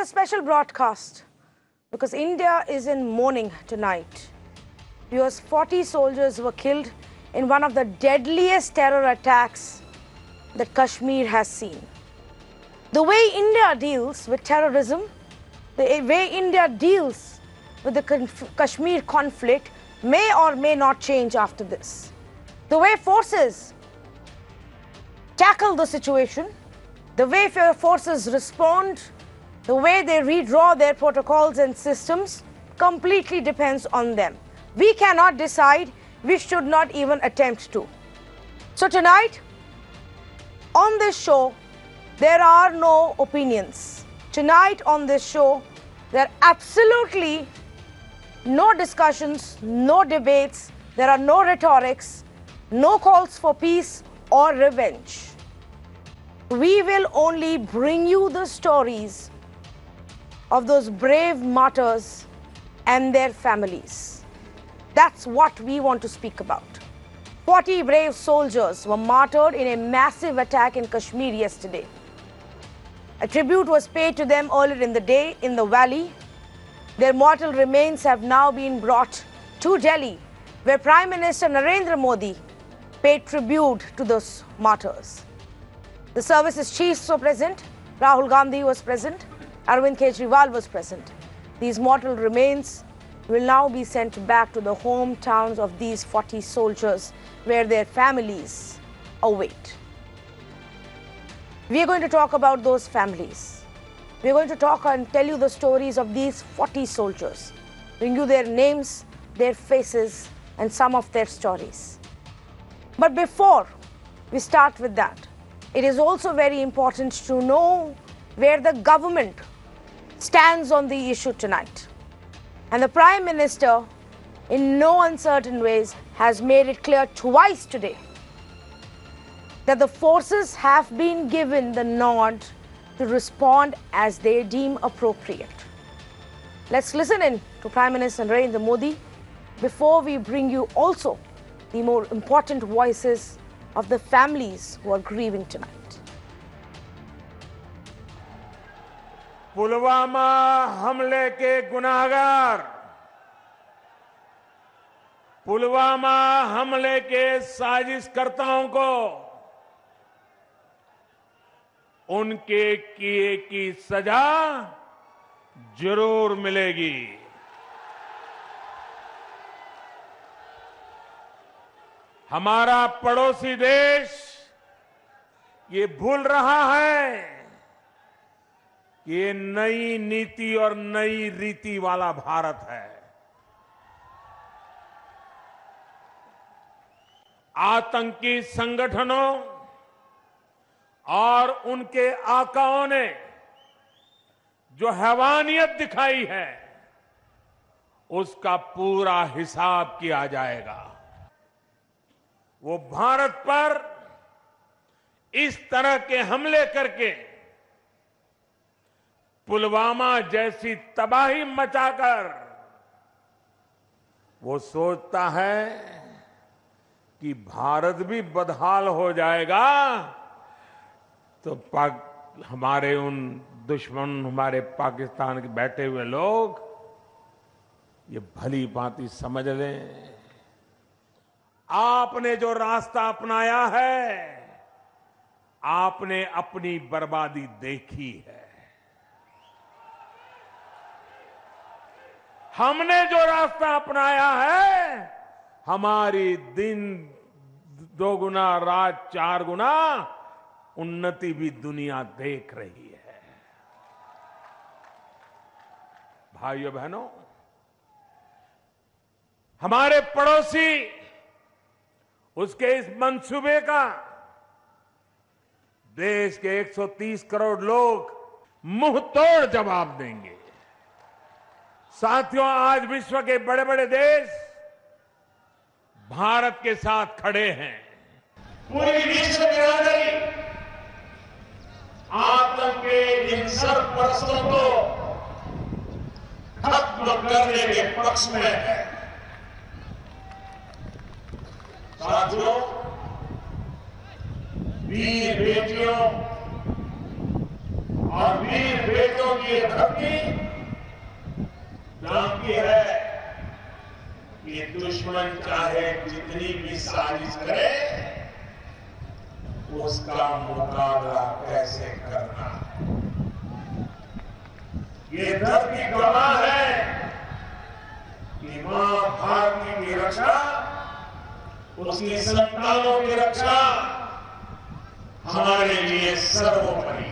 a special broadcast because India is in mourning tonight. Because 40 soldiers were killed in one of the deadliest terror attacks that Kashmir has seen. The way India deals with terrorism, the way India deals with the Kashmir conflict may or may not change after this. The way forces tackle the situation, the way forces respond, the way they redraw their protocols and systems completely depends on them. We cannot decide, we should not even attempt to. So tonight, on this show, there are no opinions. Tonight on this show, there are absolutely no discussions, no debates, there are no rhetorics, no calls for peace or revenge. We will only bring you the stories of those brave martyrs and their families. That's what we want to speak about. 40 brave soldiers were martyred in a massive attack in Kashmir yesterday. A tribute was paid to them earlier in the day in the valley. Their mortal remains have now been brought to Delhi, where Prime Minister Narendra Modi paid tribute to those martyrs. The service's chiefs were present, Rahul Gandhi was present, Arvind Kejriwal was present. These mortal remains will now be sent back to the hometowns of these 40 soldiers where their families await. We are going to talk about those families. We are going to talk and tell you the stories of these 40 soldiers, bring you their names, their faces, and some of their stories. But before we start with that, it is also very important to know where the government stands on the issue tonight. And the Prime Minister, in no uncertain ways, has made it clear twice today that the forces have been given the nod to respond as they deem appropriate. Let's listen in to Prime Minister Narendra Modi before we bring you also the more important voices of the families who are grieving tonight. Pulwama हमले के गुनाहगार, पुलवामा हमले के साजिशकर्ताओं को उनके किए की सजा जरूर मिलेगी। हमारा पड़ोसी देश ये भूल रहा है कि ये नई नीति और नई रीति वाला भारत है। आतंकी संगठनों और उनके आकाओं ने जो हैवानियत दिखाई है, उसका पूरा हिसाब किया जाएगा। वो भारत पर इस तरह के हमले करके पुलवामा जैसी तबाही मचाकर वो सोचता है कि भारत भी बदहाल हो जाएगा, तो हमारे उन दुश्मन, हमारे पाकिस्तान के बैठे हुए लोग ये भली भांति समझ लें, आपने जो रास्ता अपनाया है, आपने अपनी बर्बादी देखी है। हमने जो रास्ता अपनाया है, हमारी दिन दोगुना रात चार गुना उन्नति भी दुनिया देख रही है। भाइयों बहनों, हमारे पड़ोसी उसके इस मंसूबे का देश के 130 करोड़ लोग मुंह तोड़ जवाब देंगे। साथियों, आज विश्व के बड़े बड़े देश भारत के साथ खड़े हैं। पूरी विश्व में आ गई आतंक के इन सरपरस्तों को खत्म करने के पक्ष में है। साथियों, वीर बेटियों और वीर बेटों की धरती कि दुश्मन चाहे जितनी भी साजिश करे, उसका मुकाबला कैसे करना। ये दर्द की गवाह है कि मां भारती की रक्षा, उसकी संतानों की रक्षा हमारे लिए सर्वोपरि है।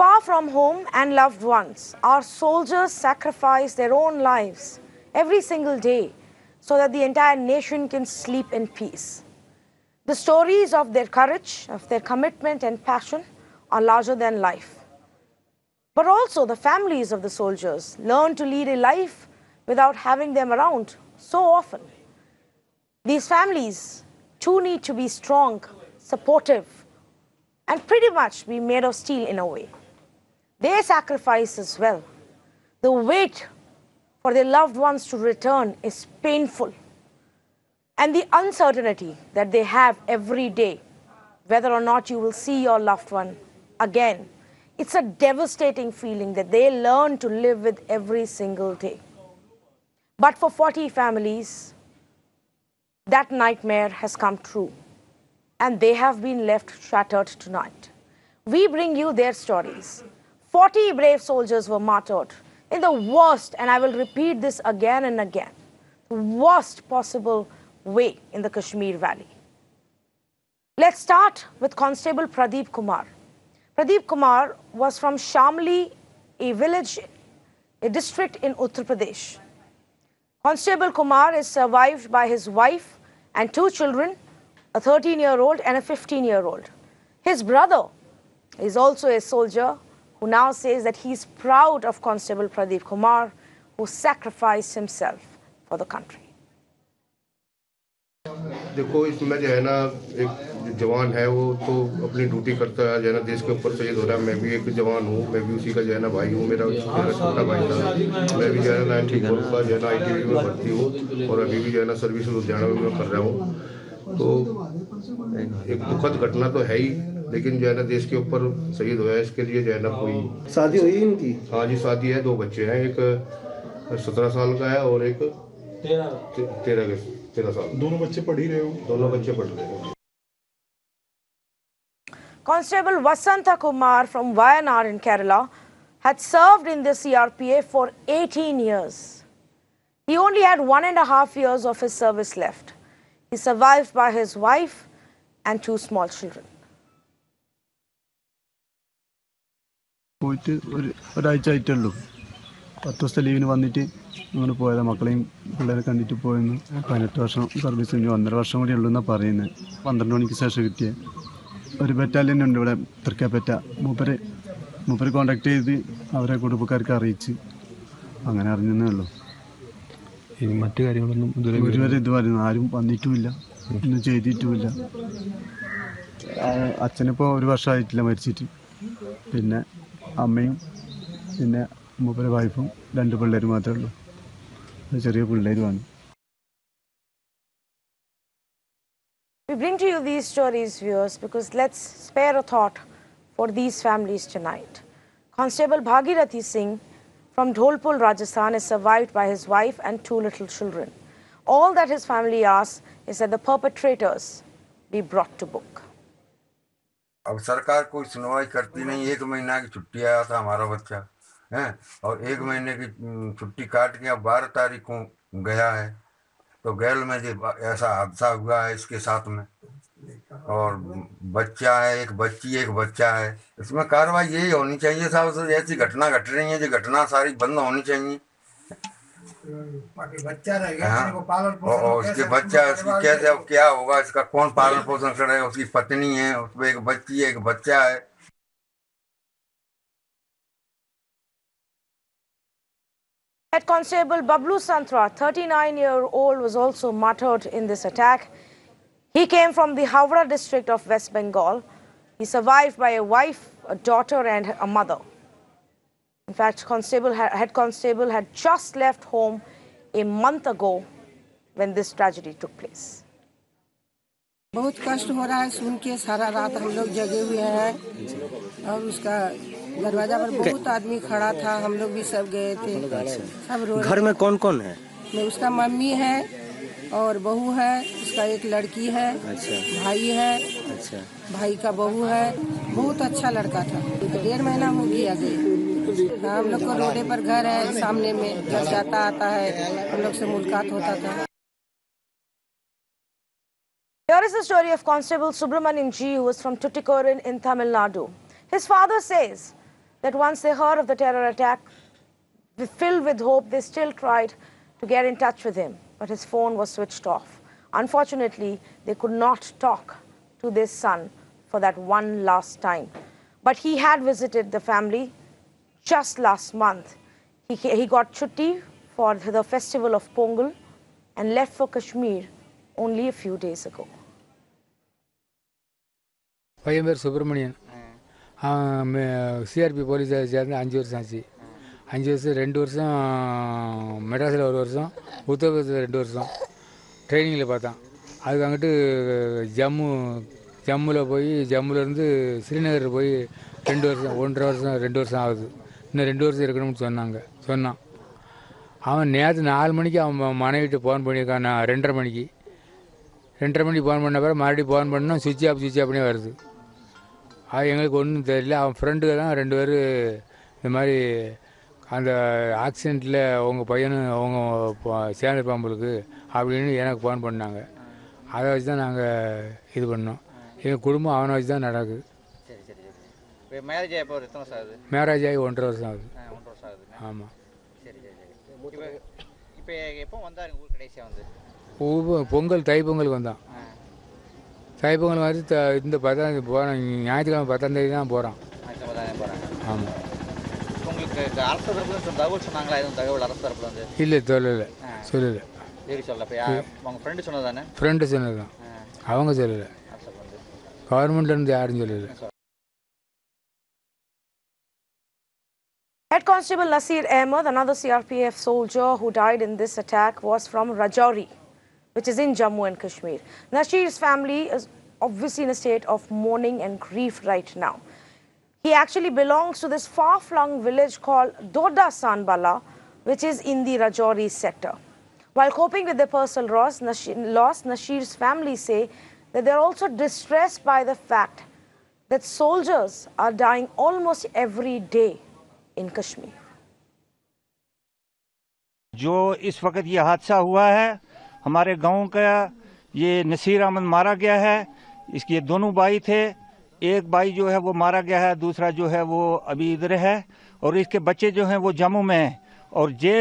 Far from home and loved ones, our soldiers sacrifice their own lives every single day so that the entire nation can sleep in peace. The stories of their courage, of their commitment and passion are larger than life. But also the families of the soldiers learn to lead a life without having them around so often. These families too need to be strong, supportive, and pretty much be made of steel in a way. They sacrifice as well. The wait for their loved ones to return is painful. And the uncertainty that they have every day, whether or not you will see your loved one again, it's a devastating feeling that they learn to live with every single day. But for 40 families, that nightmare has come true, and they have been left shattered tonight. We bring you their stories. 40 brave soldiers were martyred in the worst, and I will repeat this again and again, the worst possible way in the Kashmir Valley. Let's start with Constable Pradeep Kumar. Pradeep Kumar was from Shamli, a village, a district in Uttar Pradesh. Constable Kumar is survived by his wife and 2 children, a 13-year-old and a 15-year-old. His brother is also a soldier who now says that he is proud of Constable Pradeep Kumar, who sacrificed himself for the country. देखो इसमें जो है ना एक जवान है वो तो अपनी ड्यूटी करता है जो है ना देश के ऊपर शहीद हो रहा है। मैं भी एक जवान हूँ, मैं भी उसी का जो है ना भाई हूँ। मेरा छोटा भाई था, मैं भी जो है ना 94 का जो है ना ITV में भर्ती हूँ और अभी भी जो है ना सर्विस लुधियाना में मैं कर रहा हूँ। तो एक दुखद घटना तो है ही, लेकिन जो है ना देश के ऊपर शहीद हुआ है, इसके लिए जो है ना कोई शादी हुई इनकी? हाँ जी शादी है, 2 बच्चे हैं, एक 17 साल का है और एक 13 साल। दोनों बच्चे पढ़ ही रहे हो? दोनों बच्चे पढ़ रहे हैं। Constable Vasantha Kumar from Wayanad in Kerala had served in the CRPF for 18 years. He only had 1.5 years of his service left. He survived by his wife and 2 small children. പോയിട്ട് ഒരാഴ്ച ആയിട്ടുള്ളൂ. 10 ദിവസത്തെ ലീവിന് വന്നിട്ട് അങ്ങനെ പോയതാണ്. മക്കളെയും പിള്ളേരെ കണ്ടിട്ട് പോയെന്ന്. 18 വർഷം സർവീസ് കഴിഞ്ഞു, 1.5 വർഷം കൂടി ഉള്ളൂ എന്നാണ് പറയുന്നത്. 12 മണിക്ക് ശേഷം കിട്ടിയ ഒരു ബറ്റാലിയൻ ഉണ്ട് ഇവിടെ തൃക്കപ്പറ്റ. മൂപ്പര് കോൺടാക്ട് ചെയ്ത് അവരെ കുടുംബക്കാർക്ക് അറിയിച്ച് അങ്ങനെ അറിഞ്ഞതേ ഉള്ളൂ. ഇനി മറ്റു കാര്യങ്ങളൊന്നും ഇതുവരെ പറയുന്നു ആരും വന്നിട്ടുമില്ല, ഒന്നും ചെയ്തിട്ടുമില്ല. അച്ഛനിപ്പോൾ 1 വർഷമായിട്ടില്ല മരിച്ചിട്ട്. പിന്നെ അമ്മയും പിന്നെ മൂപ്പരെ വൈഫും 2 പിള്ളേരും മാത്രമേ ഉള്ളൂ. ചെറിയ പിള്ളേരുമാണ്. We bring to you these stories, viewers, because let's spare a thought for these families tonight. Constable Bhagirathi Singh from Dholpur, Rajasthan is survived by his wife and 2 little children. All that his family asks is that the perpetrators be brought to book. अब सरकार कोई सुनवाई करती नहीं। 1 महीना की छुट्टी आया था हमारा बच्चा है और 1 महीने की छुट्टी काट के अब 12 तारीख को गया है। तो गैल में जो ऐसा हादसा हुआ है इसके साथ में, और बच्चा है, एक बच्ची एक बच्चा है। इसमें कार्रवाई यही होनी चाहिए साहब, से ऐसी घटना घट रही है जो घटना सारी बंद होनी चाहिए। बच्चा रहेगा, और उसके बच्चा उसकी कैसे अब क्या होगा, इसका कौन पालन पोषण करेगा? उसकी पत्नी है, उसमें एक बच्ची है, एक बच्चा है। Head Constable Bablu Santra, 39-year-old, was also martyred in this attack. He came from the Howrah district of West Bengal. He survived by a wife, a daughter and a mother. In fact, Head Constable had just left home a month ago when this tragedy took place. बहुत कष्ट हो रहा है सुन के। सारा रात हम लोग जगे हुए हैं और उसका दरवाजा पर बहुत आदमी खड़ा था, हम लोग भी सब गए थे। सब रो घर में कौन कौन है? में उसका मम्मी है और बहू है, उसका एक लड़की है, भाई है, भाई का बहू है। बहुत अच्छा लड़का था। 1.5 महीना हो गया गए। हम लोग को रोडे पर घर है, सामने में घर जाता आता है, हम लोग से मुलाकात होता था। Here is the story of Constable Subramanian G, who was from Tuticorin in Tamil Nadu. His father says that once they heard of the terror attack, filled with hope, they still tried to get in touch with him, but his phone was switched off. Unfortunately, they could not talk to their son for that one last time. But he had visited the family just last month. He got chutti for the festival of Pongal and left for Kashmir only a few days ago. பையன் பேர் Subramanian. CRP police சேர்ந்து 5 வருஷம் ஆச்சு. 5 வருஷம், 2 வருஷம் மெட்ராஸில் 1 வருஷம், உத்தரப்பிரதேசத்தில் 2 வருஷம் ட்ரைனிங்கில் பார்த்தான். அதுக்கு அங்கிட்டு ஜம்முவில் போய், ஜம்முலேருந்து ஸ்ரீநகர் போய் 2 வருஷம், 1.5 வருஷம், 2 வருஷம் ஆகுது. இன்னும் 2 வருஷம் இருக்கணும்னு சொன்னான். அவன் நேற்று 4 மணிக்கு அவன் மனைவிட்டு ஃபோன் பண்ணியிருக்கான். 2:30 மணிக்கு ஃபோன் பண்ண பிறகு மறுபடியும் ஃபோன் பண்ணோம், சுவிட்ச் ஆஃப்னே வருது. அது எங்களுக்கு ஒன்றும் தெரியல. அவன் ஃப்ரெண்டுங்க தான் 2 பேர் இந்த மாதிரி அந்த ஆக்சிடெண்ட்டில் உங்கள் பையனும் அவங்க சேர்ந்துருப்பான் உங்களுக்கு அப்படின்னு எனக்கு ஃபோன் பண்ணாங்க. அதை வச்சு தான் நாங்கள் இது பண்ணோம். எங்கள் குடும்பம் அவனை வச்சு தான் நடக்குது. மேரேஜ் ஆகி எத்தனை வருஷம் ஆகுது? மேரேஜ் ஆகி 1.5 வருஷம் ஆகுது. 1.5 வருஷம் ஆகுது. ஆமாம். சரி. இப்போ எப்போ வந்தார் ஊர் கடைசியாக வந்து? பொங்கல், தைப்பொங்கலுக்கு வந்தான். தைப்பொங்கல் மாதிரி இந்த 10ஆம் தேதி போகிறான். ஞாயிற்றுக்கிழமை 10ஆம் தேதி தான் போகிறான். ஆமாம். உங்களுக்கு அரசு தரப்புல தகவல் சொன்னாங்களா? எதுவும் தகவல் அரசு தரப்புல வந்து? இல்லை, சொல்லலை. உங்கள் ஃப்ரெண்டு சொன்னதானே? ஃப்ரெண்டு சொன்னது தான், அவங்க சொல்லலை. கவர்மெண்ட்லேருந்து யாரும் சொல்லலை. Head Constable Nasir Ahmed, another CRPF soldier who died in this attack, was from Rajouri, which is in Jammu and Kashmir. Nasir's family is obviously in a state of mourning and grief right now. He actually belongs to this far-flung village called Doda Sanbala, which is in the Rajouri sector. While coping with their personal loss, Nasir's family say that they're also distressed by the fact that soldiers are dying almost every day in Kashmir. जो इस वक्त ये हादसा हुआ है, हमारे गांव का ये नसीर अहमद मारा गया है। इसके दोनों भाई थे। एक भाई जो है वो मारा गया है, दूसरा जो है वो अभी इधर है, और इसके बच्चे जो हैं वो जम्मू में हैं। और ये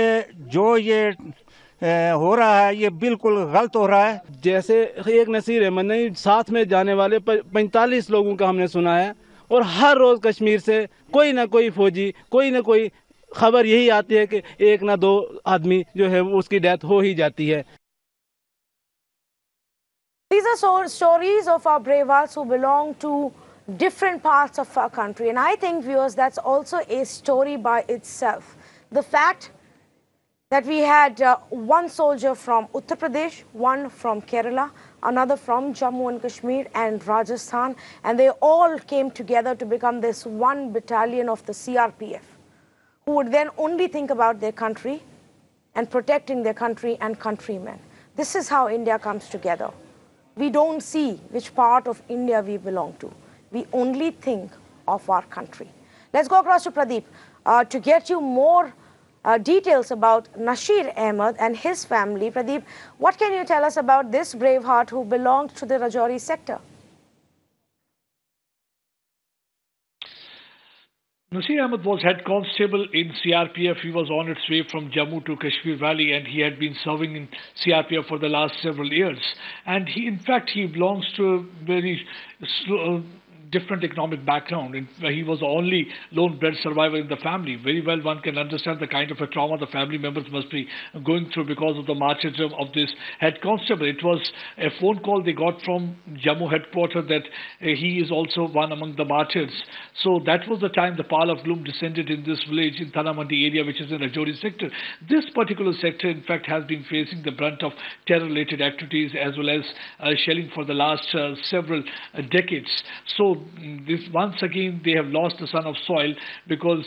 हो रहा है, ये बिल्कुल गलत हो रहा है। जैसे एक नसीर अहमद नहीं, साथ में जाने वाले 45 लोगों का हमने सुना है, और हर रोज कश्मीर से कोई ना कोई फौजी, कोई ना कोई खबर यही आती है कि 1 ना 2 आदमी जो है उसकी डेथ हो ही जाती है। These are stories of our brave hearts who belong to different parts of our country, and I think, viewers, that's also a story by itself. The fact that we had one soldier from Uttar Pradesh, one from Kerala, another from Jammu and Kashmir and Rajasthan, and they all came together to become this one battalion of the CRPF, who would then only think about their country and protecting their country and countrymen. This is how India comes together. We don't see which part of India we belong to. We only think of our country. Let's go across to Pradeep to get you more details about Nasir Ahmed and his family. Pradeep, what can you tell us about this brave heart who belonged to the Rajouri sector? Nasir Ahmed was head constable in CRPF. He was on its way from Jammu to Kashmir Valley, and he had been serving in CRPF for the last several years. And in fact, he belongs to a very different economic background. He was the only lone bread survivor in the family. Very well, one can understand the kind of a trauma the family members must be going through because of the martyrdom of this head constable. It was a phone call they got from Jammu headquarters that he is also one among the martyrs. So that was the time the pall of gloom descended in this village in Thanamandi area, which is in the Rajouri sector. This particular sector, in fact, has been facing the brunt of terror-related activities as well as shelling for the last several decades. So this once again they have lost the son of soil, because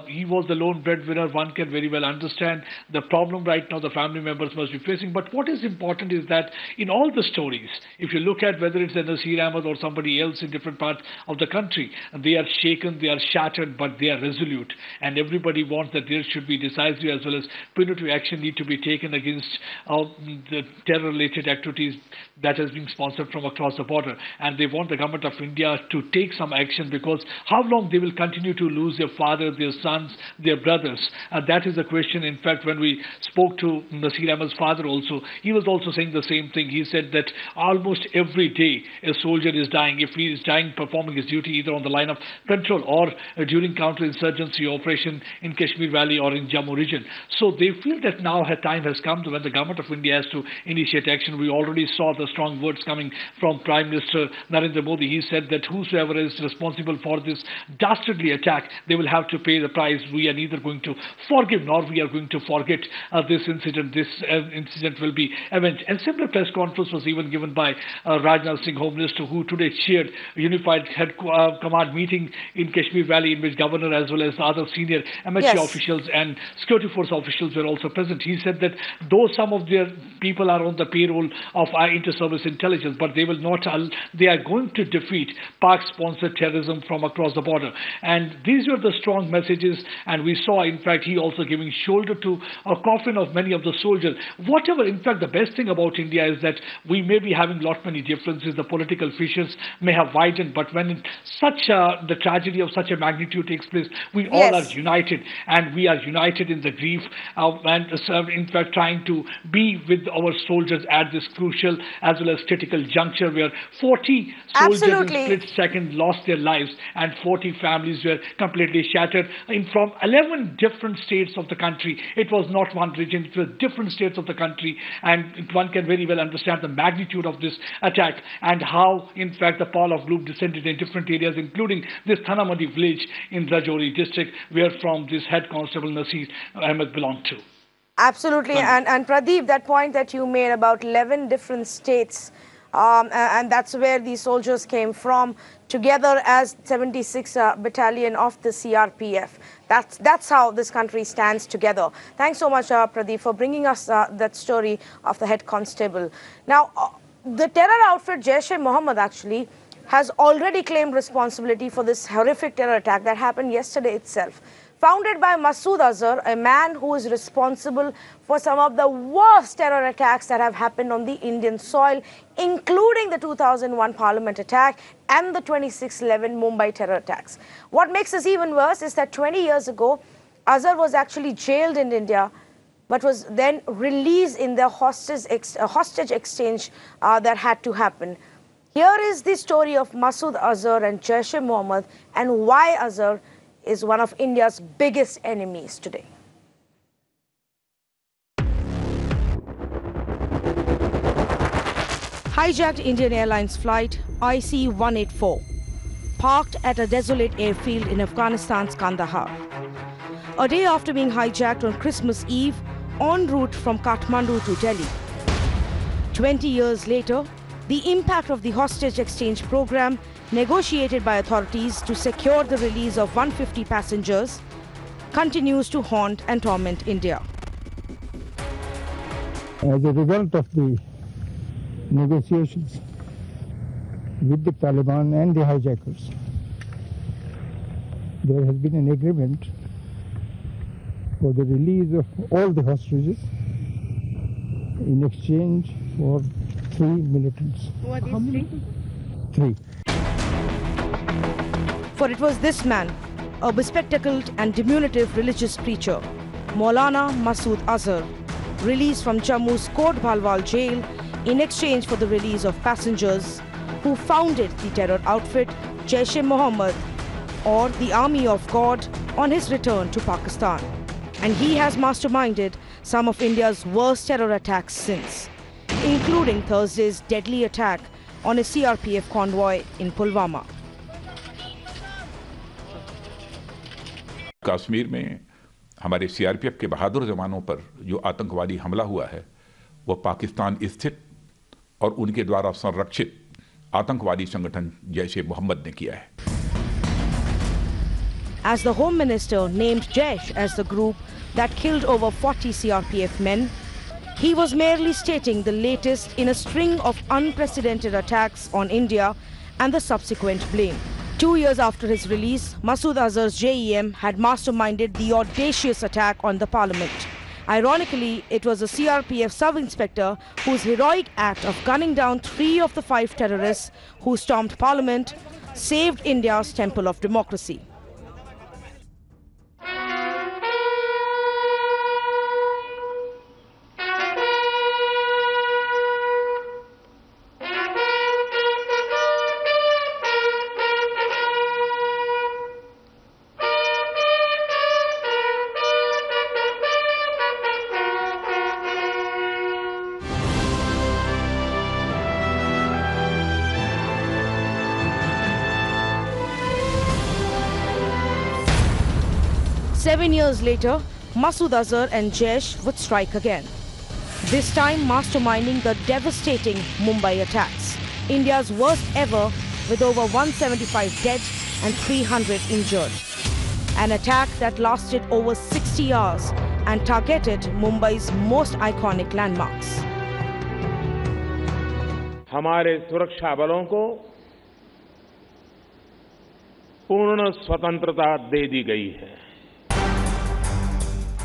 he was the lone breadwinner. One can very well understand the problem right now the family members must be facing. But what is important is that in all the stories, if you look at whether it's Nasir Ahmed or somebody else in different parts of the country, they are shaken, they are shattered, but they are resolute. And everybody wants that there should be decisive as well as punitive action need to be taken against the terror-related activities that has been sponsored from across the border. And they want the government of India to take some action, because how long they will continue to lose their father, their sons, their brothers? That is the question. In fact, when we spoke to Nasir Ahmed's father also, he was also saying the same thing. He said that almost every day a soldier is dying. If he is dying performing his duty either on the line of control or during counterinsurgency operation in Kashmir Valley or in Jammu region. So they feel that now time has come to when the government of India has to initiate action. We already saw the strong words coming from Prime Minister Narendra Modi. He said that whosoever is responsible for this dastardly attack, they will have to pay the price. We are neither going to forgive nor we are going to forget this incident. This incident will be avenged. A similar press conference was even given by Rajnath Singh, Home Minister, who today chaired a unified command meeting in Kashmir Valley, in which Governor as well as other senior MHA officials and security force officials were also present. He said that though some of their people are on the payroll of our inter-service intelligence, but they will not. They are going to defeat Pak-sponsored terrorism from across the border. And these were the strong messages. And we saw, in fact, he also giving shoulder to a coffin of many of the soldiers. Whatever, in fact, the best thing about India is that we may be having lot many differences. The political fissures may have widened, but when the tragedy of such a magnitude takes place, we all are united, and we are united in the grief and in fact trying to be with our soldiers at this crucial as well as critical juncture where 40 soldiers in a split second lost their lives and 40 families were completely shattered from 11 different states of the country. It was not one region, it was different states of the country, and one can very well understand the magnitude of this attack and how, in fact, the pall of gloom descended in different areas, including this Thanamadi village in Rajouri district, where from this head constable Nasir Ahmed belonged to. Absolutely. And Pradeep, that point that you made about 11 different states, and that's where these soldiers came from, together as 76 battalion of the CRPF. That's how this country stands together. Thanks so much, Pradeep, for bringing us that story of the head constable. Now, the terror outfit Jaish-e-Mohammed actually has already claimed responsibility for this horrific terror attack that happened yesterday itself. Founded by Masood Azhar, a man who is responsible for some of the worst terror attacks that have happened on the Indian soil, including the 2001 Parliament attack and the 26/11 Mumbai terror attacks. What makes this even worse is that 20 years ago, Azhar was actually jailed in India, but was then released in the hostage exchange that had to happen. Here is the story of Masood Azhar and Jaish-e-Mohammed and why Azhar is one of India's biggest enemies today. Hijacked Indian Airlines flight IC-184, parked at a desolate airfield in Afghanistan's Kandahar. A day after being hijacked on Christmas Eve, en route from Kathmandu to Delhi. 20 years later, the impact of the hostage exchange program negotiated by authorities to secure the release of 150 passengers continues to haunt and torment India. As a result of the negotiations with the Taliban and the hijackers, there has been an agreement for the release of all the hostages in exchange for 3 militants. How many? 3. For it was this man, a bespectacled and diminutive religious preacher, Maulana Masood Azhar, released from Jammu's Kot Bhalwal jail in exchange for the release of passengers who founded the terror outfit Jaish-e-Mohammed, or the Army of God, on his return to Pakistan. And he has masterminded some of India's worst terror attacks since, including Thursday's deadly attack on a CRPF convoy in Pulwama. Kashmir में हमारे CRPF के बहादुर जवानों पर जो आतंकवादी हमला हुआ है वो पाकिस्तान स्थित और उनके द्वारा संरक्षित आतंकवादी संगठन जैश ए मोहम्मद ने किया है। As the Home Minister named Jaish as the group that killed over 40 CRPF men, he was merely stating the latest in a string of unprecedented attacks on India and the subsequent blame. 2 years after his release, Masood Azhar's JEM had masterminded the audacious attack on the parliament. Ironically, it was a CRPF sub-inspector whose heroic act of gunning down 3 of the 5 terrorists who stormed parliament saved India's temple of democracy. Seven years later, Masood Azhar and Jaish would strike again. This time masterminding the devastating Mumbai attacks, India's worst ever, with over 175 dead and 300 injured. An attack that lasted over 60 hours and targeted Mumbai's most iconic landmarks. हमारे सुरक्षा बलों को पूर्ण स्वतंत्रता दे दी गई है।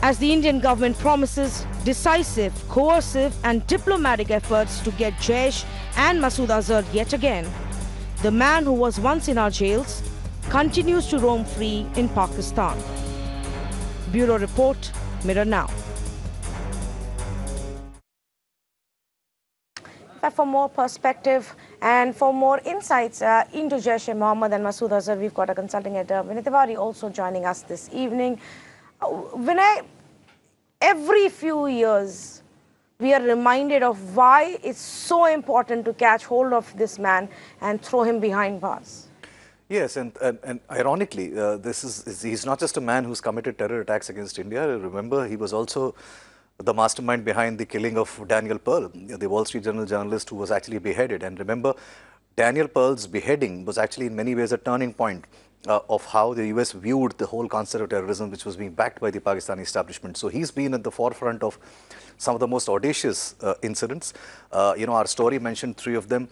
As the Indian government promises decisive, coercive and diplomatic efforts to get Jaish and Masood Azhar yet again, the man who was once in our jails continues to roam free in Pakistan. Bureau Report, Mirror Now. For more perspective and for more insights into Jaish-e-Mohammed and Masood Azhar, we've got a consulting editor, Vinay Tiwari, also joining us this evening. Vinay, every few years, we are reminded of why it's so important to catch hold of this man and throw him behind bars. Yes, and ironically, he's not just a man who's committed terror attacks against India. Remember, he was also the mastermind behind the killing of Daniel Pearl, the Wall Street Journal journalist who was actually beheaded. And remember, Daniel Pearl's beheading was actually in many ways a turning point of how the US viewed the whole concept of terrorism, which was being backed by the Pakistani establishment. So he's been at the forefront of some of the most audacious incidents. Our story mentioned 3 of them.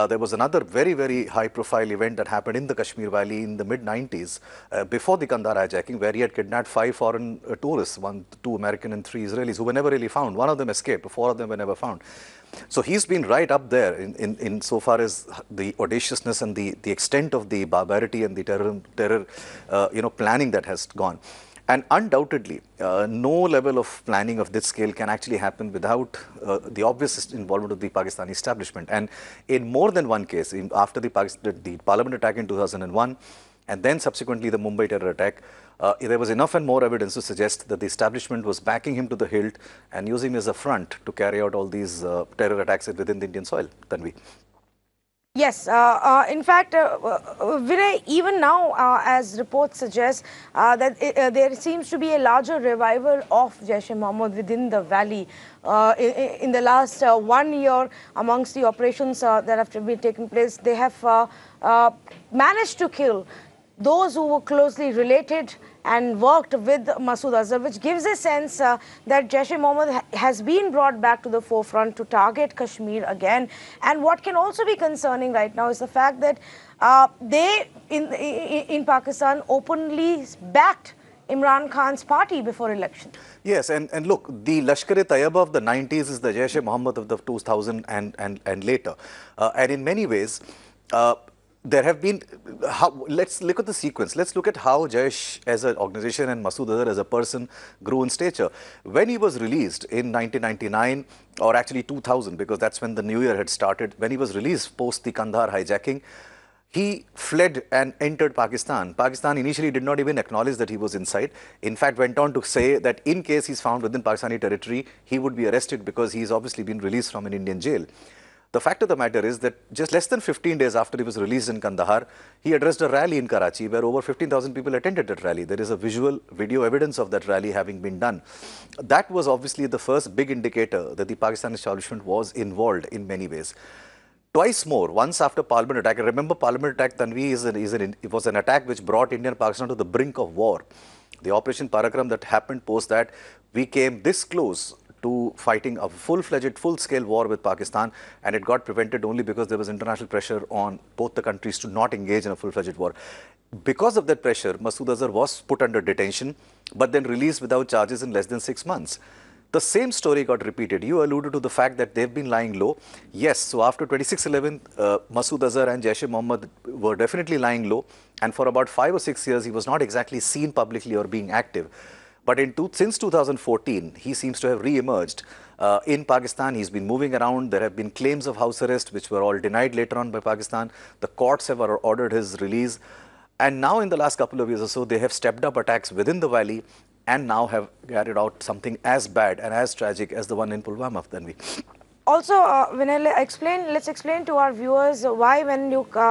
There was another very, very high-profile event that happened in the Kashmir Valley in the mid-90s, before the Kandahar hijacking, where he had kidnapped 5 foreign tourists, 2 American and 3 Israelis, who were never really found. 1 of them escaped, 4 of them were never found. So he's been right up there in so far as the audaciousness and the extent of the barbarity and the terror planning that has gone. And undoubtedly, no level of planning of this scale can actually happen without the obvious involvement of the Pakistani establishment. And in more than one case, after the parliament attack in 2001, and then subsequently the Mumbai terror attack, there was enough and more evidence to suggest that the establishment was backing him to the hilt and using him as a front to carry out all these terror attacks within the Indian soil. Tanvi. Yes, in fact, Vinay, even now, as reports suggest, that there seems to be a larger revival of Jaish-e-Mohammed within the valley. In the last 1 year, amongst the operations that have been taking place, they have managed to kill those who were closely related and worked with Masood Azhar, which gives a sense that Jaish-e-Mohammed has been brought back to the forefront to target Kashmir again. And what can also be concerning right now is the fact that they, in Pakistan, openly backed Imran Khan's party before election. Yes, and look, the Lashkar-e-Taiba of the 90s is the Jaish-e-Mohammed of the 2000 and later. And in many ways, there have been, let's look at the sequence. Let's look at how Jaish as an organization and Masood Azhar as a person grew in stature. When he was released in 1999, or actually 2000, because that's when the new year had started, when he was released post the Kandahar hijacking, he fled and entered Pakistan. Pakistan initially did not even acknowledge that he was inside. In fact, went on to say that in case he's found within Pakistani territory, he would be arrested because he's obviously been released from an Indian jail. The fact of the matter is that just less than 15 days after he was released in Kandahar, he addressed a rally in Karachi where over 15,000 people attended that rally. There is a video evidence of that rally having been done. That was obviously the first big indicator that the Pakistan establishment was involved in many ways. twice more, once after Parliament attack. I remember Parliament attack, Tanvi, it was an attack which brought India and Pakistan to the brink of war. The Operation Parakram that happened post that, we came this close to fighting a full-fledged, full-scale war with Pakistan, and it got prevented only because there was international pressure on both the countries to not engage in a full-fledged war. Because of that pressure, Masood Azhar was put under detention, but then released without charges in less than 6 months. The same story got repeated. You alluded to the fact that they've been lying low. Yes, so after 26/11, Masood Azhar and Jaish-e-Mohammed were definitely lying low, and for about 5 or 6 years, he was not exactly seen publicly or being active. But since 2014, he seems to have re-emerged. In Pakistan, he's been moving around. There have been claims of house arrest, which were all denied later on by Pakistan. The courts have ordered his release. And now in the last couple of years or so, they have stepped up attacks within the valley and now have carried out something as bad and as tragic as the one in Pulwama, Tanvi. Also, let's explain to our viewers why when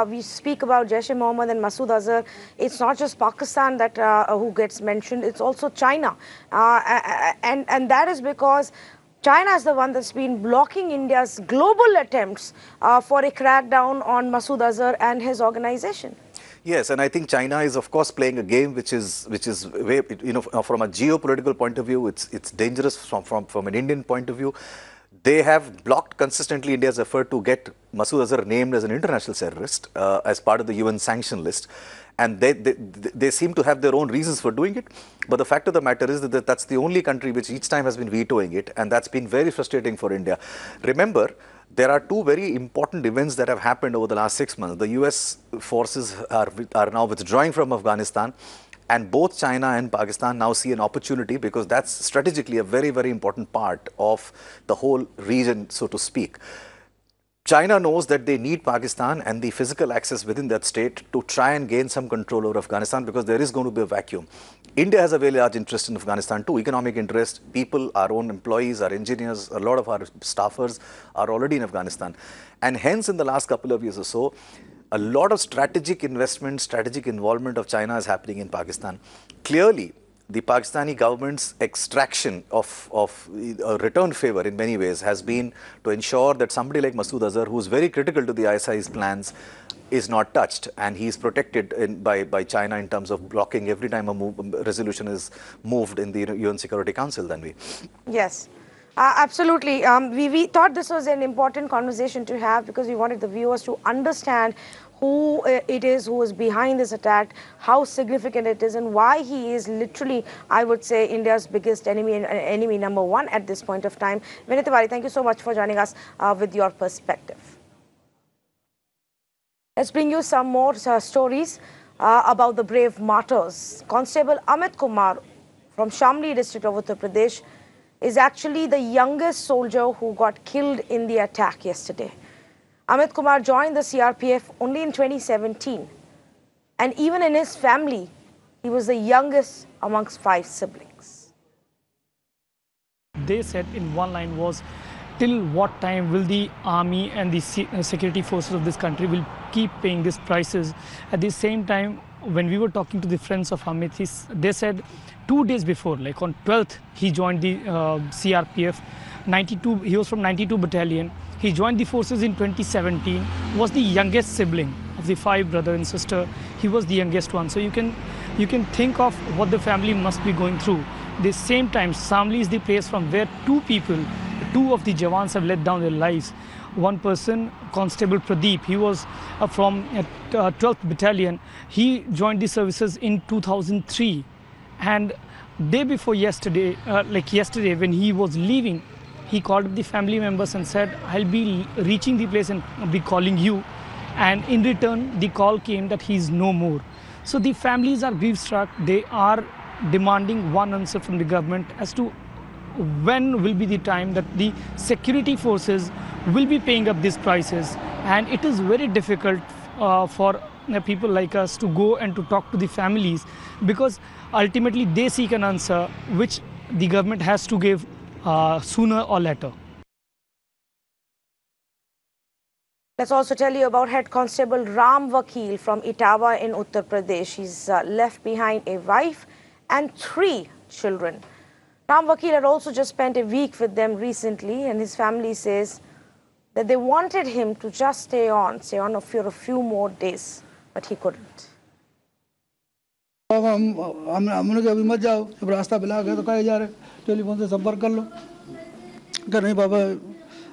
we speak about Jaish-e-Mohammed and Masood Azhar, it's not just Pakistan that who gets mentioned, it's also China. And that is because China is the one that's been blocking India's global attempts for a crackdown on Masood Azhar and his organization. Yes, and I think China is, of course, playing a game which is from a geopolitical point of view, it's dangerous from an Indian point of view. They have blocked consistently India's effort to get Masood Azhar named as an international terrorist as part of the UN sanction list. And they seem to have their own reasons for doing it. But the fact of the matter is that that's the only country which each time has been vetoing it. And that's been very frustrating for India. Remember, there are two very important events that have happened over the last 6 months. The US forces are now withdrawing from Afghanistan. And both China and Pakistan now see an opportunity, because that's strategically a very, very important part of the whole region, so to speak. China knows that they need Pakistan and the physical access within that state to try and gain some control over Afghanistan, because there is going to be a vacuum. India has a very large interest in Afghanistan too, economic interest. People, our own employees, our engineers, a lot of our staffers are already in Afghanistan. And hence, in the last couple of years or so, a lot of strategic investment, strategic involvement of China is happening in Pakistan. Clearly, the Pakistani government's extraction of a return favor in many ways has been to ensure that somebody like Masood Azhar, who is very critical to the ISI's plans, is not touched, and he is protected by China in terms of blocking every time a resolution is moved in the UN Security Council, Tanvi. Yes. Absolutely. We thought this was an important conversation to have, because we wanted the viewers to understand who it is who is behind this attack, how significant it is, and why he is literally, I would say, India's biggest enemy and enemy number one at this point of time. Vinay Tiwari, thank you so much for joining us with your perspective. Let's bring you some more stories about the brave martyrs. Constable Amit Kumar from Shamli district of Uttar Pradesh is actually the youngest soldier who got killed in the attack yesterday. Amit Kumar joined the CRPF only in 2017. And even in his family, he was the youngest amongst 5 siblings. They said in one line was, till what time will the army and the security forces of this country will keep paying these prices? At the same time, when we were talking to the friends of Amit, they said 2 days before, like on 12th, he joined the CRPF. 92. He was from 92 Battalion. He joined the forces in 2017. Was the youngest sibling of the 5 brother and sister. He was the youngest one. So you can think of what the family must be going through. At the same time, Samli is the place from where 2 of the Jawans have let down their lives. One person, Constable Pradeep, he was from 12th Battalion. He joined the services in 2003. And day before yesterday, yesterday when he was leaving, he called up the family members and said, I'll be reaching the place and be calling you. And in return, the call came that he's no more. So the families are grief-struck. They are demanding one answer from the government as to when will be the time that the security forces will be paying up these prices. And it is very difficult for people like us to go and to talk to the families, because ultimately they seek an answer which the government has to give sooner or later. Let's also tell you about Head Constable Ram Vakil from Itawa in Uttar Pradesh. He's left behind a wife and 3 children. Ram Vakil had also just spent a week with them recently, and his family says that they wanted him to just stay on for a few more days, but he couldn't. अब हमने कहा अभी मत जाओ, जब रास्ता block है तो कहीं जा रहे, टेलीफोन से संपर्क कर लो। कहा नहीं पापा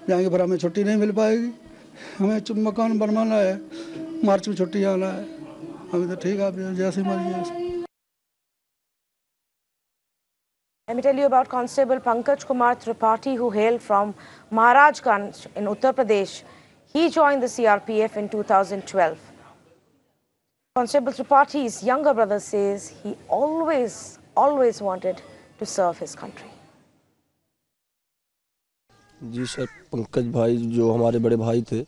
जाएंगे पर हमें छुट्टी नहीं मिल पाएगी, हमें मकान बनवाना है, मार्च में छुट्टी आना है। अभी तो ठीक है, आप जैसे मर्जी। Let me tell you about Constable Pankaj Kumar Tripathi, who hailed from Maharajganj in Uttar Pradesh. He joined the CRPF in 2012. Constable Tripathi's younger brother says he always wanted to serve his country. जी sir, Pankaj भाई जो हमारे बड़े भाई थे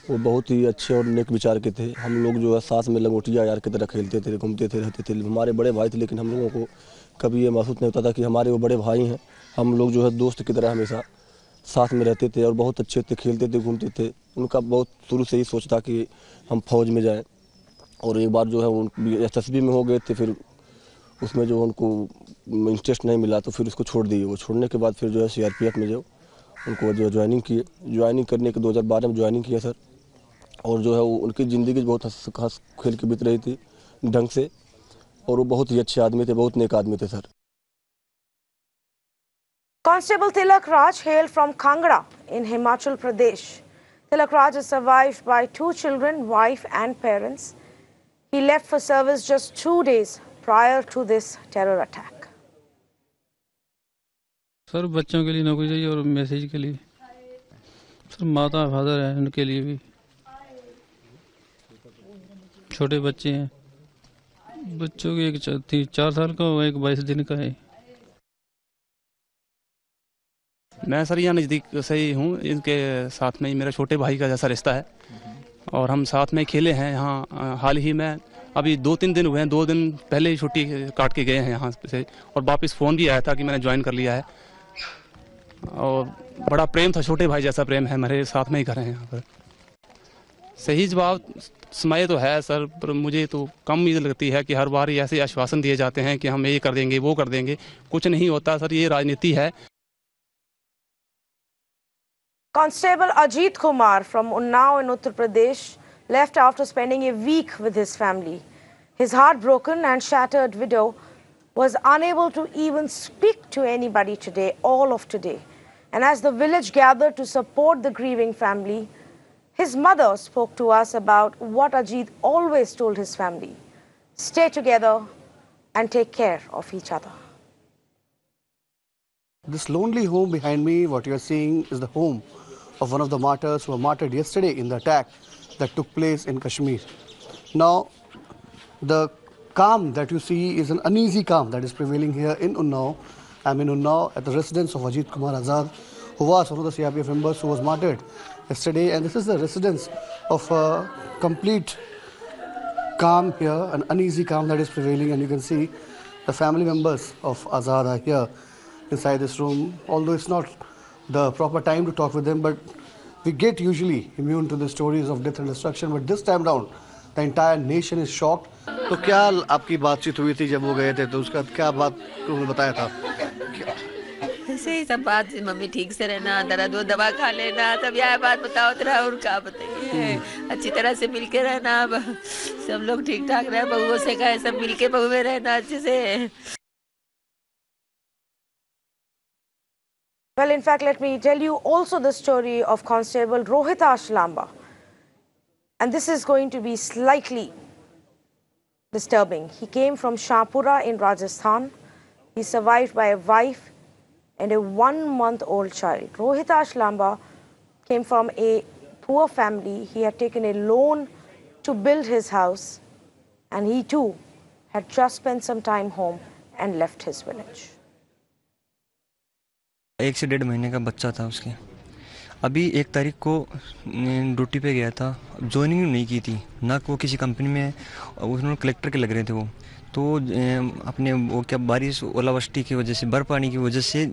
वो बहुत ही अच्छे और नेक विचार के थे। हम लोग जो है साथ में लंगोटिया यार की तरह खेलते थे, घूमते थे, रहते थे। हमारे बड़े भाई थे, लेकिन हम लोगों को कभी ये महसूस नहीं होता था कि हमारे वो बड़े भाई हैं। हम लोग जो है दोस्त की तरह हमेशा साथ में रहते थे और बहुत अच्छे थे, खेलते थे, घूमते थे। उनका बहुत शुरू से ही सोच था कि हम फौज में जाएं, और एक बार जो है वो SSB में हो गए थे, फिर उसमें जो उनको इंटरेस्ट नहीं मिला तो फिर उसको छोड़ दिए। वो छोड़ने के बाद फिर जो है CRPF में जो उनको जो ज्वाइनिंग किए, ज्वाइनिंग करने के 2012 में ज्वाइनिंग किया सर। और जो है वो उनकी ज़िंदगी बहुत हंस खेल के बीत रही थी ढंग से, और वो बहुत ही अच्छे आदमी थे, बहुत नेक आदमी थे sir. Constable Tilak Raj hailed from Kangra in Himachal Pradesh. Tilak Raj is survived by 2 children, wife and parents. He left for service just 2 days prior to this terror attack. Sir बच्चों के लिए नौकरी चाहिए और message के लिए sir माता father है, उनके लिए भी छोटे बच्चे हैं। बच्चों के एक 4 साल का और एक 22 दिन का है। मैं सर यहाँ नज़दीक से ही हूँ, इनके साथ में ही मेरा छोटे भाई का जैसा रिश्ता है और हम साथ में खेले हैं यहाँ। हाल ही में अभी 2-3 दिन हुए हैं, 2 दिन पहले ही छुट्टी काट के गए हैं यहाँ से, और वापस फ़ोन भी आया था कि मैंने ज्वाइन कर लिया है। और बड़ा प्रेम था, छोटे भाई जैसा प्रेम है, मेरे साथ में ही घर हैं यहाँ पर। सही जवाब समय तो है सर, पर मुझे तो कम उम्मीद लगती है कि हर बार ऐसे आश्वासन दिए जाते हैं कि हम ये कर देंगे, वो कर देंगे, कुछ नहीं होता सर, ये राजनीति है। Constable Ajit Kumar from Unnao in Uttar Pradesh left after spending a week with his family. His heartbroken and shattered widow was unable to even speak to anybody today, all of today. And as the village gathered to support the grieving family, his mother spoke to us about what Ajit always told his family: stay together and take care of each other. This lonely home behind me, what you are seeing, is the home of one of the martyrs who were martyred yesterday in the attack that took place in Kashmir. Now, the calm that you see is an uneasy calm that is prevailing here in Unnao. I'm in Unnao at the residence of Ajit Kumar Azad, who was one of the CRPF members who was martyred yesterday. And this is the residence of complete calm here, an uneasy calm that is prevailing. And you can see the family members of Azad are here inside this room. Although it's not the proper time to talk with them, but we get usually immune to the stories of death and destruction. But this time round, the entire nation is shocked. तो क्या आपकी बातचीत हुई थी जब वो गए थे, तो उसका क्या बात उन्होंने बताया था? ऐसे ही सब बात, मम्मी ठीक से रहना, दर्द वो दवा खा लेना, सब यह बात बताओ तेरा, और क्या बताइए, अच्छी तरह से मिलके रहना, सब लोग ठीक ठाक रहे, बहुओं से कहे सब मिलके बहू में रहना अच्छे से। Well, in fact, let me tell you also the story of Constable Rohitash Lamba. And this is going to be slightly disturbing. He came from Shahpura in Rajasthan. He's survived by a wife and a 1-month-old child. Rohitash Lamba came from a poor family. He had taken a loan to build his house, and he too had just spent some time home and left his village. 1 से 1.5 महीने का बच्चा था उसके। अभी 1 तारीख को duty पे गया था, ज्वाइनिंग नहीं की थी ना, वो किसी कंपनी में, उन्होंने कलेक्टर के लग रहे थे वो, तो अपने वो क्या बारिश ओलावृष्टि की वजह से, बर्फ पानी की वजह से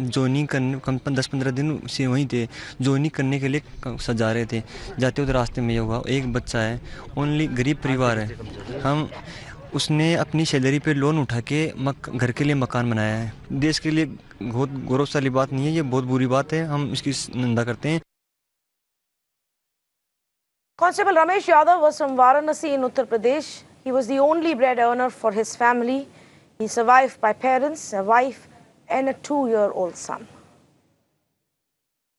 ज्वाइनिंग करने 10-15 दिन से वहीं थे, ज्वाइनिंग करने के लिए सजा रहे थे। जाते हुए रास्ते में ये हुआ, एक बच्चा है, ओनली गरीब परिवार है। उसने अपनी सैलरी पे लोन उठा के घर के लिए मकान बनाया है। देश के लिए बहुत गौरवशाली बात नहीं है, ये बहुत बुरी बात है, हम इसकी निंदा करते हैं। Constable Ramesh Yadav was from Varanasi in Uttar Pradesh. He was the only bread earner for his family. He survived by parents, a wife and a 2-year-old son.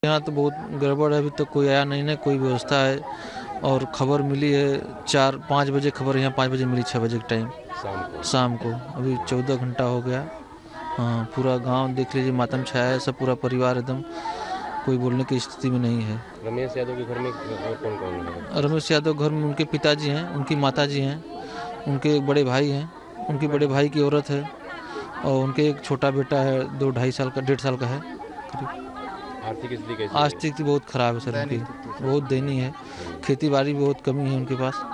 यहाँ तो बहुत गड़बड़ है, अभी तक कोई आया नहीं है, कोई व्यवस्था है और खबर मिली है 4-5 बजे, खबर यहाँ 5 बजे मिली, 6 बजे के टाइम शाम को। अभी 14 घंटा हो गया। हाँ, पूरा गांव देख लीजिए, मातम छाया है, सब पूरा परिवार एकदम कोई बोलने की स्थिति में नहीं है। रमेश यादव के घर में कौन कौन है? रमेश यादव घर में उनके पिताजी हैं, उनकी माताजी हैं, उनके बड़े भाई हैं, उनके बड़े भाई की औरत है और उनके एक छोटा बेटा है, 2-2.5 साल का, 1.5 साल का है करीब। आर्थिक स्थिति कैसी? आर्थिक स्थिति बहुत ख़राब है सर, उनकी बहुत दयनीय है। खेती बाड़ी भी बहुत कमी है उनके पास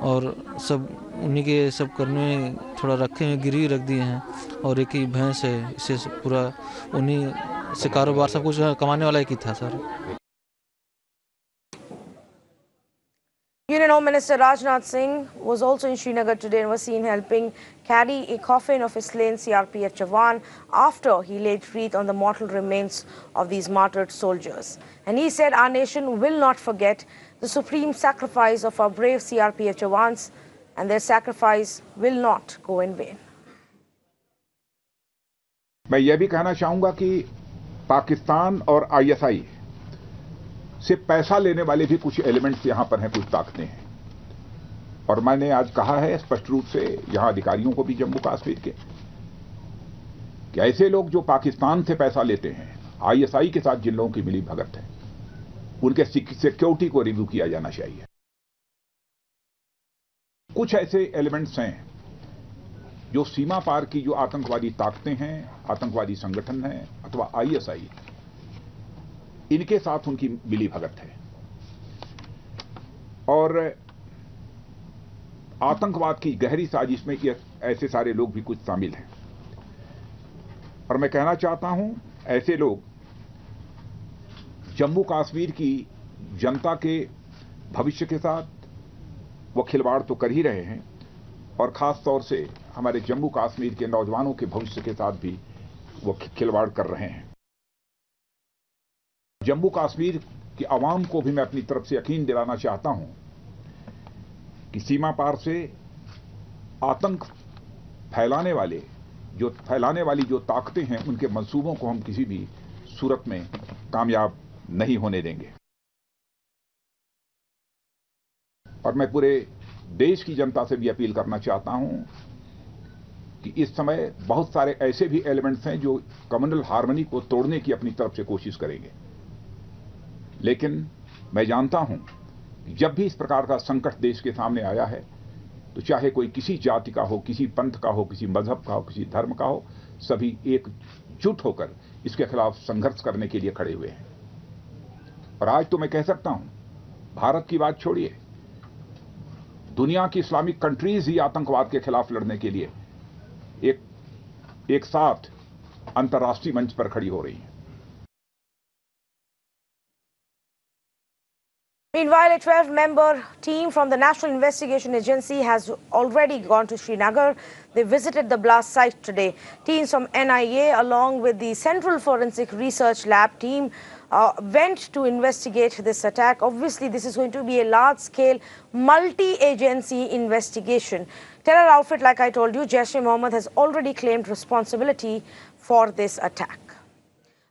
और सब उन्हीं के सब करने में थोड़ा रखे हुए, गिरवी रख दिए हैं और एक ही भैंस है, इससे पूरा उन्हीं से कारोबार सब कुछ कमाने वाला एक ही था sir. Union Home Minister Rajnath Singh was also in Srinagar today and was seen helping carry a coffin of a slain CRPF Jawan after he laid wreath on the mortal remains of these martyred soldiers. And he said our nation will not forget the supreme sacrifice of our brave CRPF Jawans, and their sacrifice will not go in vain. मैं यह भी कहना चाहूंगा कि पाकिस्तान और ISI से पैसा लेने वाले भी कुछ एलिमेंट्स यहां पर हैं, कुछ ताकतें हैं। और मैंने आज कहा है स्पष्ट रूप से यहां अधिकारियों को भी जम्मू कश्मीर के कि ऐसे लोग जो पाकिस्तान से पैसा लेते हैं, आईएसआई के साथ जिन लोगों की मिली भगत है, उनके सिक्योरिटी को रिव्यू किया जाना चाहिए। कुछ ऐसे एलिमेंट्स हैं जो सीमा पार की जो आतंकवादी ताकतें हैं, आतंकवादी संगठन हैं अथवा आईएसआई, इनके साथ उनकी मिली भगत है और आतंकवाद की गहरी साजिश में ऐसे सारे लोग भी कुछ शामिल हैं। और मैं कहना चाहता हूं, ऐसे लोग जम्मू कश्मीर की जनता के भविष्य के साथ वो खिलवाड़ तो कर ही रहे हैं और खास तौर से हमारे जम्मू कश्मीर के नौजवानों के भविष्य के साथ भी वो खिलवाड़ कर रहे हैं। जम्मू कश्मीर की आवाम को भी मैं अपनी तरफ से यकीन दिलाना चाहता हूं कि सीमा पार से आतंक फैलाने वाली जो ताकतें हैं, उनके मंसूबों को हम किसी भी सूरत में कामयाब नहीं होने देंगे। और मैं पूरे देश की जनता से भी अपील करना चाहता हूं कि इस समय बहुत सारे ऐसे भी एलिमेंट्स हैं जो कम्युनल हार्मनी को तोड़ने की अपनी तरफ से कोशिश करेंगे, लेकिन मैं जानता हूं कि जब भी इस प्रकार का संकट देश के सामने आया है तो चाहे कोई किसी जाति का हो, किसी पंथ का हो, किसी मजहब का हो, किसी धर्म का हो, सभी एकजुट होकर इसके खिलाफ संघर्ष करने के लिए खड़े हुए हैं। और आज तो मैं कह सकता हूं, भारत की बात छोड़िए, दुनिया की इस्लामिक कंट्रीज ही आतंकवाद के खिलाफ लड़ने के लिए एक साथ अंतर्राष्ट्रीय मंच पर खड़ी हो रही हैं। Meanwhile, a 12-member team from the National Investigation Agency has already gone to Srinagar. They visited the blast site today. Teams from NIA along with the Central Forensic Research Lab team went to investigate this attack. Obviously, this is going to be a large-scale, multi-agency investigation. Terror outfit, like I told you, Jaish-e-Mohammed has already claimed responsibility for this attack.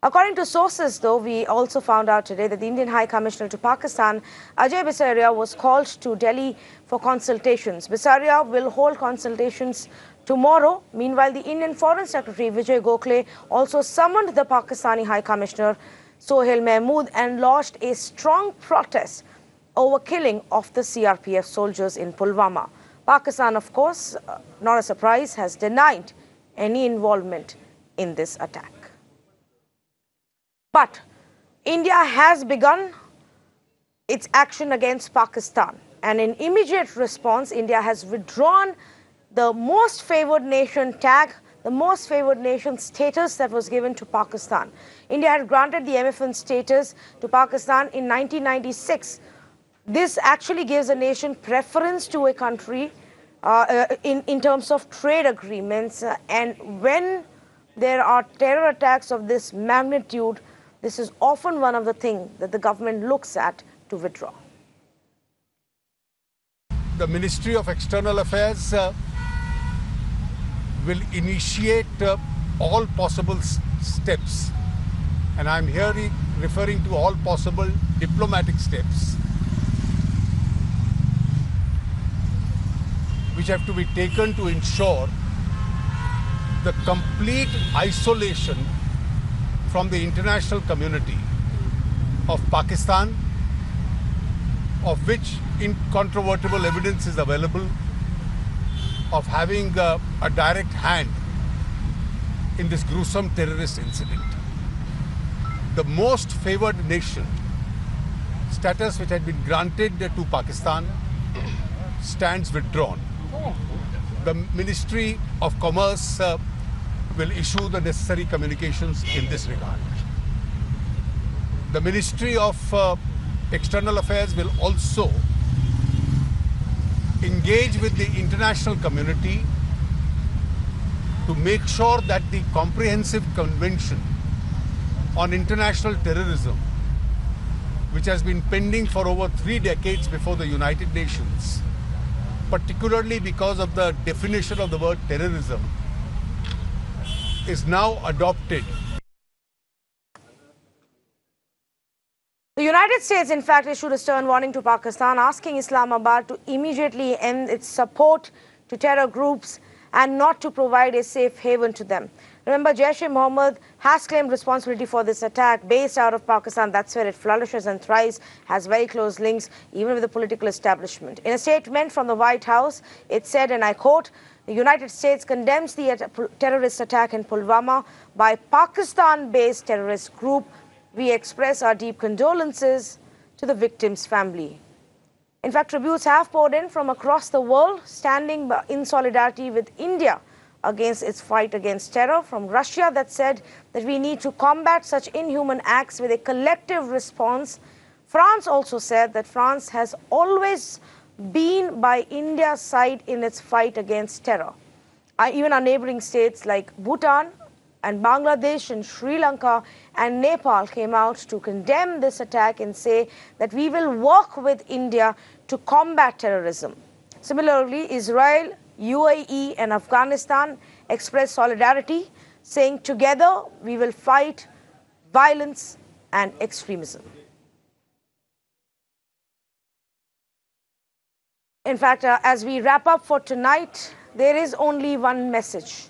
According to sources, though, we also found out today that the Indian High Commissioner to Pakistan, Ajay Bisaria, was called to Delhi for consultations. Bisaria will hold consultations tomorrow. Meanwhile, the Indian Foreign Secretary, Vijay Gokhale, also summoned the Pakistani High Commissioner, Sohail Mahmood, and lodged a strong protest over killing of the CRPF soldiers in Pulwama. Pakistan, of course, not a surprise, has denied any involvement in this attack. But India has begun its action against Pakistan, and in immediate response, India has withdrawn the most favored nation tag, the most favored nation status that was given to Pakistan. India had granted the MFN status to Pakistan in 1996. This actually gives a nation preference to a country in terms of trade agreements, and when there are terror attacks of this magnitude, this is often one of the things that the government looks at to withdraw. the Ministry of External Affairs will initiate all possible steps, and I'm here referring to all possible diplomatic steps which have to be taken to ensure the complete isolation from the international community of Pakistan, of which incontrovertible evidence is available of having a direct hand in this gruesome terrorist incident. The most favored nation status which had been granted to Pakistan stands withdrawn. The Ministry of Commerce will issue the necessary communications in this regard. The Ministry of External Affairs will also engage with the international community to make sure that the comprehensive convention on international terrorism, which has been pending for over 3 decades before the United Nations, particularly because of the definition of the word terrorism, is now adopted. The United States, in fact, issued a stern warning to Pakistan, asking Islamabad to immediately end its support to terror groups and not to provide a safe haven to them. Remember, Jaish-e-Mohammed has claimed responsibility for this attack based out of Pakistan. That's where it flourishes and thrives, has very close links even with the political establishment. In a statement from the White House, it said, and I quote, "The United States condemns the terrorist attack in Pulwama by Pakistan-based terrorist group. We express our deep condolences to the victim's family." In fact, tributes have poured in from across the world, standing in solidarity with India against its fight against terror. From Russia, that said that we need to combat such inhuman acts with a collective response. France also said that France has always been by India's side in its fight against terror. Even our neighboring states like Bhutan and Bangladesh and Sri Lanka and Nepal came out to condemn this attack and say that we will work with India to combat terrorism. Similarly, Israel, UAE and Afghanistan expressed solidarity, saying together we will fight violence and extremism. In fact, as we wrap up for tonight, there is only one message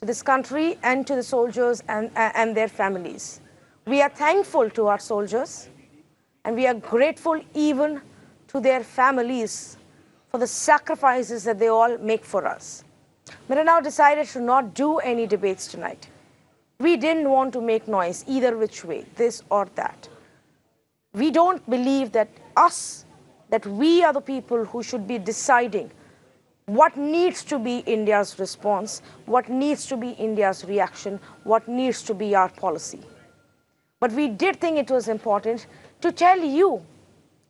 to this country and to the soldiers and their families. We are thankful to our soldiers and we are grateful even to their families for the sacrifices that they all make for us. Now decided to not do any debates tonight. We didn't want to make noise either which way, this or that. We don't believe that we are the people who should be deciding what needs to be India's response, what needs to be India's reaction, what needs to be our policy. But we did think it was important to tell you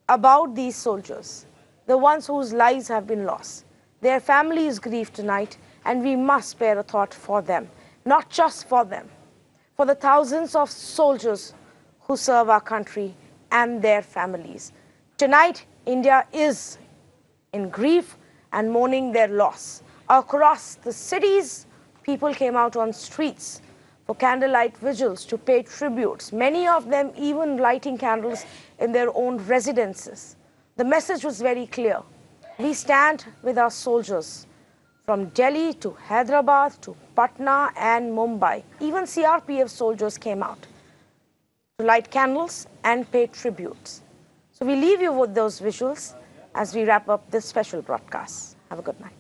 about these soldiers, the ones whose lives have been lost. Their families grieve tonight, and we must spare a thought for them. Not just for them, for the thousands of soldiers who serve our country and their families. Tonight, India is in grief and mourning their loss. Across the cities, people came out on streets for candlelight vigils to pay tributes, many of them even lighting candles in their own residences. The message was very clear. We stand with our soldiers from Delhi to Hyderabad to Patna and Mumbai. Even CRPF soldiers came out to light candles and pay tributes. So we leave you with those visuals as we wrap up this special broadcast. Have a good night.